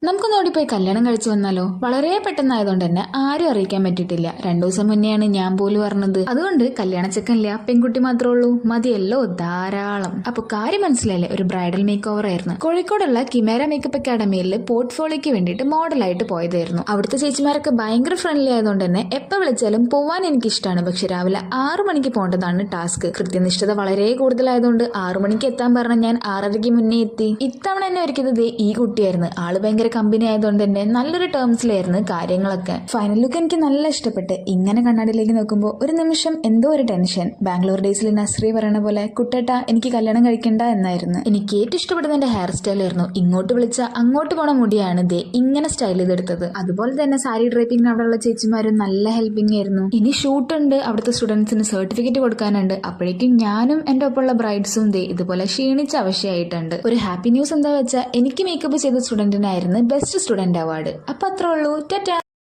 നമുക്കൊന്ന് ഓടിപ്പോയി കല്യാണം കഴിച്ചു വന്നാലോ? വളരെ പെട്ടെന്നായതുകൊണ്ട് തന്നെ ആരും അറിയിക്കാൻ പറ്റിയിട്ടില്ല. 2 ദിവസം മുന്നെയാണ് ഞാൻ പോലും പറഞ്ഞത്. അതുകൊണ്ട് കല്യാണച്ചക്കനില്ല, പെൺകുട്ടി മാത്രമേ ഉള്ളൂ, മതിയല്ലോ ധാരാളം. അപ്പൊ കാര്യം മനസ്സിലായില്ലേ? ഒരു ബ്രൈഡൽ മേക്ക് ഓവർ ആയിരുന്നു. കോഴിക്കോടുള്ള കിമേര മേക്കപ്പ് അക്കാഡമിയിൽ പോർട്ട്ഫോളിയോക്ക് വേണ്ടിയിട്ട് മോഡലായിട്ട് പോയതായിരുന്നു. അവിടുത്തെ ചേച്ചിമാരൊക്കെ ഭയങ്കര ഫ്രണ്ട്ലി ആയതുകൊണ്ട് തന്നെ എപ്പോൾ വിളിച്ചാലും പോവാൻ എനിക്ക് ഇഷ്ടമാണ്. പക്ഷെ രാവിലെ 6 മണിക്ക് പോകേണ്ടതാണ് ടാസ്ക്. കൃത്യനിഷ്ഠത വളരെ കൂടുതലായതുകൊണ്ട് 6 മണിക്ക് എത്താൻ പറഞ്ഞ ഞാൻ 6:30 മുന്നേ എത്തി. ഇത്തവണ എന്നെ ഒരുക്കിയത് ഈ കുട്ടിയായിരുന്നു. ആള് ഭയങ്കര കമ്പനി ആയതുകൊണ്ട് തന്നെ നല്ലൊരു ടേംസിലായിരുന്നു കാര്യങ്ങളൊക്കെ. ഫൈനൽ ലുക്ക് എനിക്ക് നല്ല ഇഷ്ടപ്പെട്ട്. ഇങ്ങനെ കണ്ണാടിയിലേക്ക് നോക്കുമ്പോൾ ഒരു നിമിഷം എന്തോ ഒരു ടെൻഷൻ. ബാംഗ്ലൂർ ഡേയ്സിൽ നസ്രി പറയണ പോലെ കുട്ടേട്ടാ എനിക്ക് കല്യാണം കഴിക്കണ്ട എന്നായിരുന്നു. എനിക്ക് ഏറ്റവും ഇഷ്ടപ്പെടുന്ന എന്റെ ഹെയർ സ്റ്റൈലായിരുന്നു. ഇങ്ങോട്ട് വിളിച്ച അങ്ങോട്ട് പോണ മുടിയാണ് ഇങ്ങനെ സ്റ്റൈൽ ചെയ്തെടുത്തത്. അതുപോലെ തന്നെ സാരി ഡ്രൈപ്പിംഗിന് അവിടെയുള്ള ചേച്ചിമാരും നല്ല ഹെൽപ്പിംഗ് ആയിരുന്നു. ഇനി ഷൂട്ട് ഉണ്ട്, അവിടുത്തെ സ്റ്റുഡൻസിന് സർട്ടിഫിക്കറ്റ് കൊടുക്കാനുണ്ട്. അപ്പോഴേക്കും ഞാനും എന്റെ ഒപ്പമുള്ള ബ്രൈഡ്സും ഇതുപോലെ ക്ഷീണിച്ച ആവശ്യമായിട്ടുണ്ട്. ഒരു ഹാപ്പി ന്യൂസ് എന്താ വെച്ചാൽ എനിക്ക് മേക്കപ്പ് ചെയ്ത സ്റ്റുഡന്റിനായിരുന്നു ബെസ്റ്റ് സ്റ്റുഡന്റ് അവാർഡ്. അപ്പൊ അത്രേ ഉള്ളൂ. ടാറ്റാ.